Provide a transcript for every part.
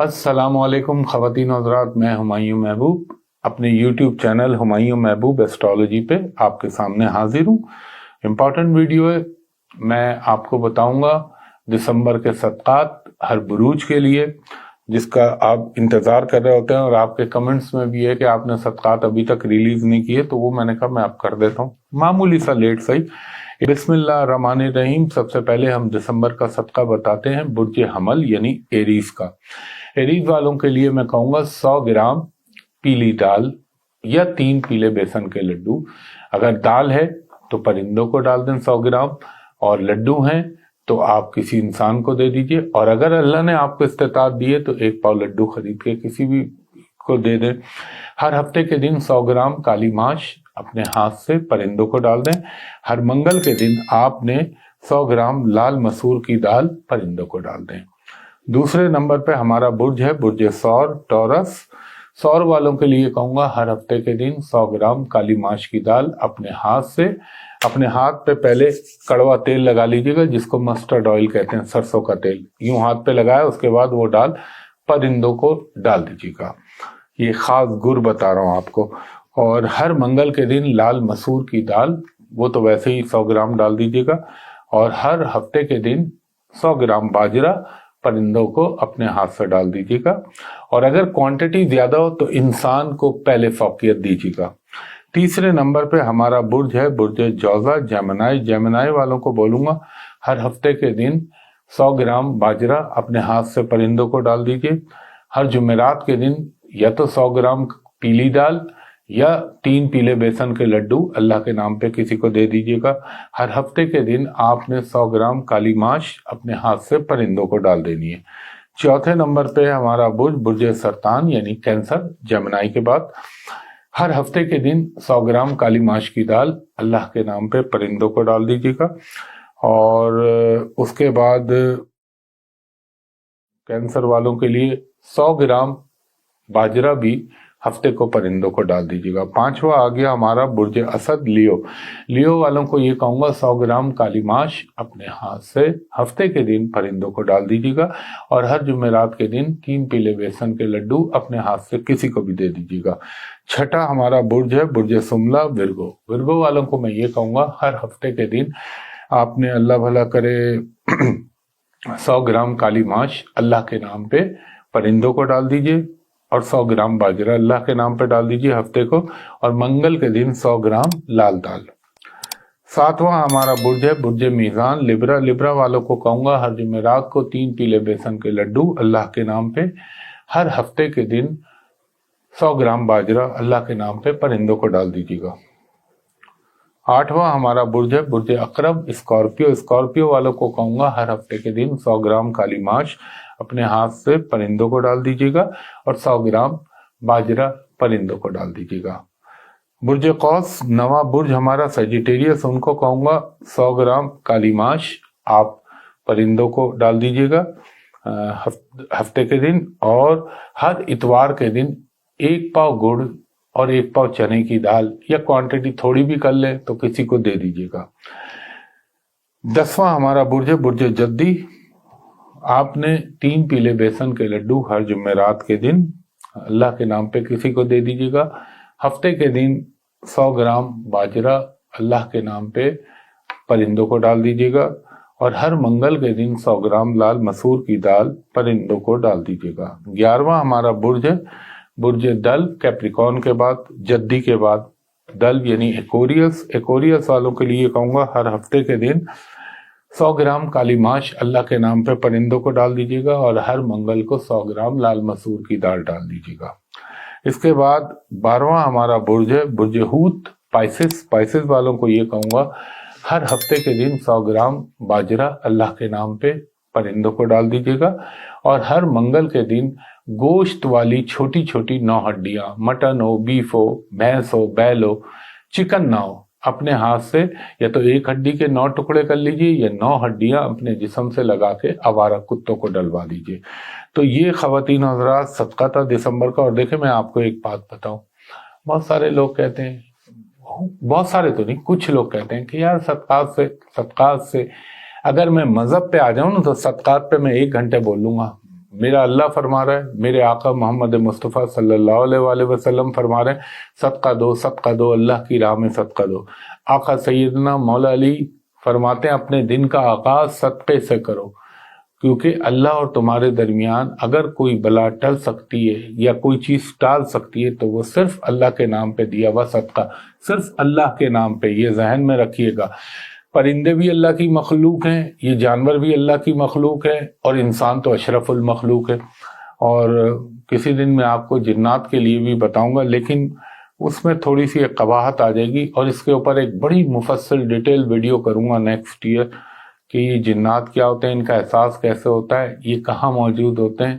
अस्सलाम वालेकुम ख़वातीन और हज़रात, मैं हुमायूं महबूब अपने YouTube चैनल हुमायूं महबूब एस्ट्रोलॉजी पे आपके सामने हाजिर हूँ। इम्पॉर्टेंट वीडियो है। मैं आपको बताऊंगा दिसंबर के सदक़ात हर बुरूज के लिए, जिसका आप इंतज़ार कर रहे होते हैं और आपके कमेंट्स में भी है कि आपने सदक़ात अभी तक रिलीज़ नहीं किए, तो वो मैंने कहा मैं आप कर देता हूँ, मामूली सा लेट सही। बिस्मिल्लाहिर्रहमानिर्रहीम। सबसे पहले हम दिसंबर का सदका बताते हैं बुर्ज हमल यानी एरीज का। एरीज वालों के लिए मैं कहूँगा 100 ग्राम पीली दाल या 3 पीले बेसन के लड्डू। अगर दाल है तो परिंदों को डाल दें 100 ग्राम, और लड्डू हैं तो आप किसी इंसान को दे दीजिए, और अगर अल्लाह ने आपको इस्तेताअत दी है तो 1 पाव लड्डू खरीद के किसी भी को दे दें। हर हफ्ते के दिन 100 ग्राम काली माश अपने हाथ से परिंदों को डाल दें। हर मंगल के दिन आपने 100 ग्राम लाल मसूर की दाल परिंदों को डाल दें। दूसरे नंबर पे हमारा बुर्ज है बुर्ज सौर टॉरस। सौर वालों के लिए कहूँगा हर हफ्ते के दिन 100 ग्राम काली माश की दाल अपने हाथ से, अपने हाथ पे पहले कड़वा तेल लगा लीजिएगा, जिसको मस्टर्ड ऑयल कहते हैं, सरसों का तेल। यूं हाथ पे लगाया, उसके बाद वो दाल परिंदों को डाल दीजिएगा। ये खास गुर बता रहा हूँ आपको। और हर मंगल के दिन लाल मसूर की दाल, वो तो वैसे ही 100 ग्राम डाल दीजिएगा। और हर हफ्ते के दिन 100 ग्राम बाजरा परिंदों को अपने हाथ से डाल दीजिएगा। और अगर क्वांटिटी ज्यादा हो तो इंसान को पहले फौकियत दीजिएगा। तीसरे नंबर पे हमारा बुर्ज है बुर्ज जौजा जेमिनाई। जेमिनाई वालों को बोलूंगा हर हफ्ते के दिन 100 ग्राम बाजरा अपने हाथ से परिंदों को डाल दीजिए। हर जुमेरात के दिन या तो 100 ग्राम पीली दाल या 3 पीले बेसन के लड्डू अल्लाह के नाम पे किसी को दे दीजिएगा। हर हफ्ते के दिन आपने 100 ग्राम काली माश अपने हाथ से परिंदों को डाल देनी है। चौथे नंबर पे हमारा बुर्ज बुर्ज सरतान यानी कैंसर, जेमिनाई के बाद। हर हफ्ते के दिन 100 ग्राम काली माश की दाल अल्लाह के नाम पे परिंदों को डाल दीजिएगा। और उसके बाद कैंसर वालों के लिए 100 ग्राम बाजरा भी हफ्ते को परिंदों को डाल दीजिएगा। पांचवा आ गया हमारा बुर्ज असद लियो। लियो वालों को ये कहूंगा 100 ग्राम काली माश अपने हाथ से हफ्ते के दिन परिंदों को डाल दीजिएगा। और हर जुमेरात के दिन 3 पीले बेसन के लड्डू अपने हाथ से किसी को भी दे दीजिएगा। छठा हमारा बुर्ज है बुर्ज सुमला विर्गो। विर्गो वालों को मैं ये कहूंगा हर हफ्ते के दिन आपने अल्लाह भला करे 100 ग्राम काली माश अल्लाह के नाम पे परिंदों को डाल दीजिए, और 100 ग्राम बाजरा अल्लाह के नाम पे डाल दीजिए हफ्ते को। और मंगल के दिन 100 ग्राम लाल दाल। सातवां हमारा बुर्ज है बुर्ज मीज़ान लिब्रा। लिब्रा वालों को कहूंगा हर जुमेरात को 3 पीले बेसन के लड्डू अल्लाह के नाम पे, हर हफ्ते के दिन 100 ग्राम बाजरा अल्लाह के नाम पे परिंदों को डाल दीजिएगा। आठवां हमारा बुर्ज है बुर्ज अकरब स्कॉर्पियो। स्कॉर्पियो वालों को कहूंगा हर हफ्ते के दिन 100 ग्राम काली माश अपने हाथ से परिंदों को डाल दीजिएगा, और 100 ग्राम बाजरा परिंदों को डाल दीजिएगा। बुर्ज कौस नवा बुर्ज हमारा सजिटेरियस, उनको कहूंगा 100 ग्राम काली माश आप परिंदों को डाल दीजिएगा हफ्ते के दिन। और हर इतवार के दिन 1 पाव गुड़ और 1 पाव चने की दाल, या क्वांटिटी थोड़ी भी कर ले तो किसी को दे दीजिएगा। 10वां हमारा बुर्ज है बुर्ज जद्दी। आपने 3 पीले बेसन के लड्डू हर जुमेरात के दिन अल्लाह के नाम पे किसी को दे दीजिएगा। हफ्ते के दिन 100 ग्राम बाजरा अल्लाह के नाम पे परिंदों को डाल दीजिएगा। और हर मंगल के दिन 100 ग्राम लाल मसूर की दाल परिंदों को डाल दीजिएगा। 11वां हमारा बुर्ज है बुर्ज दल। कैप्रिकॉर्न के बाद, जद्दी के बाद दल यानी एक्वेरियस। एक्वेरियस वालों के लिए कहूंगा हर हफ्ते के दिन 100 ग्राम काली माश अल्लाह के नाम पे परिंदों को डाल दीजिएगा। और हर मंगल को 100 ग्राम लाल मसूर की दाल डाल दीजिएगा। इसके बाद 12वां हमारा बुर्ज है बुर्ज हूत स्पाइसेस। स्पाइसेस वालों को ये कहूंगा हर हफ्ते के दिन 100 ग्राम बाजरा अल्लाह के नाम पे परिंदों को डाल दीजिएगा। और हर मंगल के दिन गोश्त वाली छोटी छोटी 9 हड्डियां, मटन हो, बीफ हो, भैंस हो, बैल हो, चिकन ना हो, अपने हाथ से या तो 1 हड्डी के 9 टुकड़े कर लीजिए, या 9 हड्डियां अपने जिस्म से लगा के आवारा कुत्तों को डलवा दीजिए। तो ये ख़वातीन हज़रात सदका था दिसंबर का। और देखें मैं आपको एक बात बताऊं, बहुत सारे लोग कहते हैं, बहुत सारे तो नहीं, कुछ लोग कहते हैं कि यार सदकात से अगर मैं मजहब पे आ जाऊं ना तो सदकात पे मैं 1 घंटे बोल लूंगा, میرا اللہ فرما رہا ہے، میرے آقا محمد مصطفیٰ صلی اللہ علیہ وآلہ وسلم فرما رہے ہیں صدقہ دو اللہ کی راہ میں صدقہ دو۔ آقا سیدنا مولا علی فرماتے ہیں اپنے دن کا آغاز صدقے سے کرو، کیونکہ اللہ اور تمہارے درمیان اگر کوئی بلا ٹل سکتی ہے یا کوئی چیز ٹال سکتی ہے تو وہ صرف اللہ کے نام پہ دیا ہوا صدقہ، صرف اللہ کے نام پہ، یہ ذہن میں رکھیے گا۔ پرندے بھی اللہ کی مخلوق ہیں، یہ جانور بھی اللہ کی مخلوق ہے، اور انسان تو اشرف المخلوق ہے۔ اور کسی دن میں آپ کو جنات کے لیے بھی بتاؤں گا، لیکن اس میں تھوڑی سی ایک قباحت آ جائے گی، اور اس کے اوپر ایک بڑی مفصل ڈیٹیل ویڈیو کروں گا نیکسٹ ایئر کہ یہ جنات کیا ہوتے ہیں، ان کا احساس کیسے ہوتا ہے، یہ کہاں موجود ہوتے ہیں،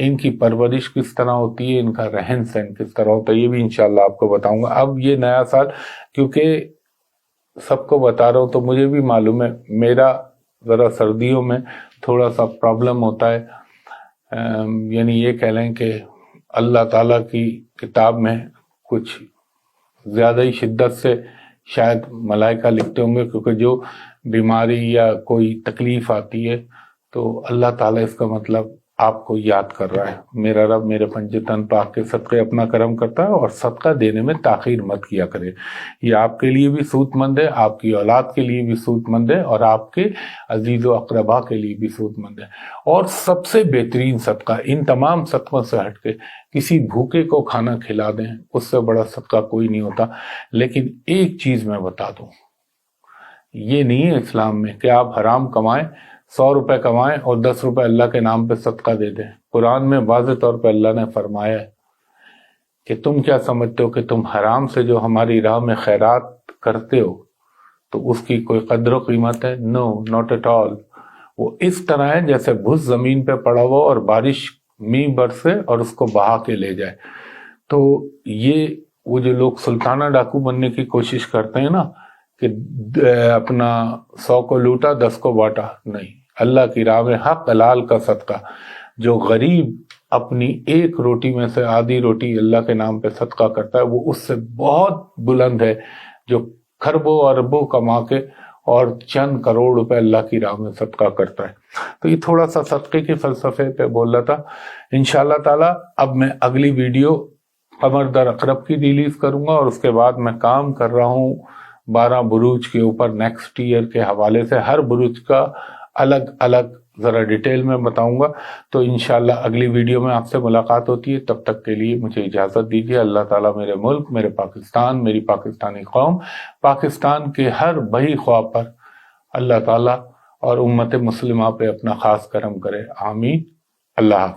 ان کی پرورش کس طرح ہوتی ہے، ان کا رہن سہن کس طرح ہوتا ہے، یہ بھی انشاءاللہ آپ کو بتاؤں گا۔ اب یہ نیا سال، کیونکہ سب کو بتا رہا ہوں تو مجھے بھی معلوم ہے میرا ذرا سردیوں میں تھوڑا سا پرابلم ہوتا ہے، یعنی یہ کہہ لیں کہ اللہ تعالیٰ کی کتاب میں کچھ زیادہ ہی شدت سے شاید ملائکہ لکھتے ہوں گے، کیونکہ جو بیماری یا کوئی تکلیف آتی ہے تو اللہ تعالیٰ اس کا مطلب آپ کو یاد کر رہا ہے، میرا رب میرے پنجے تن پاک کے صدقے اپنا کرم کرتا ہے، اور صدقہ دینے میں تاخیر مت کیا کرے۔ یہ آپ کے لیے بھی سود مند ہے، آپ کی اولاد کے لیے بھی سود مند ہے، اور آپ کے عزیز و اقربا کے لیے بھی سود مند ہے۔ اور سب سے بہترین صدقہ ان تمام صدقوں سے ہٹ کے کسی بھوکے کو کھانا کھلا دیں، اس سے بڑا صدقہ کوئی نہیں ہوتا۔ لیکن ایک چیز میں بتا دوں، یہ نہیں ہے اسلام میں کہ آپ حرام کمائیں، 100 روپے کمائیں اور 10 روپے اللہ کے نام پہ صدقہ دے دیں۔ قرآن میں واضح طور پہ اللہ نے فرمایا ہے کہ تم کیا سمجھتے ہو کہ تم حرام سے جو ہماری راہ میں خیرات کرتے ہو تو اس کی کوئی قدر و قیمت ہے؟ نو، ناٹ ایٹ آل۔ وہ اس طرح ہے جیسے بھس زمین پہ پڑا ہوا اور بارش میںہ برسے اور اس کو بہا کے لے جائے۔ تو یہ وہ جو لوگ سلطانہ ڈاکو بننے کی کوشش کرتے ہیں نا کہ اپنا 100 کو لوٹا 10 کو باٹا، نہیں، اللہ کی راہ میں حق حلال کا صدقہ، جو غریب اپنی ایک روٹی میں سے آدھی روٹی اللہ کے نام پہ صدقہ کرتا ہے، وہ اس سے بہت بلند ہے جو کھربوں اربوں کما کے اور چند کروڑ روپے اللہ کی راہ میں صدقہ کرتا ہے۔ تو یہ تھوڑا سا صدقے کے فلسفے پہ بول رہا تھا۔ انشاءاللہ تعالی اب میں اگلی ویڈیو قمر در عقرب کی ریلیز کروں گا، اور اس کے بعد میں کام کر رہا ہوں 12 بروج کے اوپر نیکسٹ ایئر کے حوالے سے، ہر بروج کا الگ الگ ذرا ڈیٹیل میں بتاؤں گا۔ تو انشاءاللہ اگلی ویڈیو میں آپ سے ملاقات ہوتی ہے، تب تک کے لیے مجھے اجازت دیجیے۔ اللہ تعالیٰ میرے ملک، میرے پاکستان، میری پاکستانی قوم، پاکستان کے ہر بھائی خواہ پر اللہ تعالیٰ اور امت مسلمہ پہ اپنا خاص کرم کرے، آمین۔ اللہ حافظ۔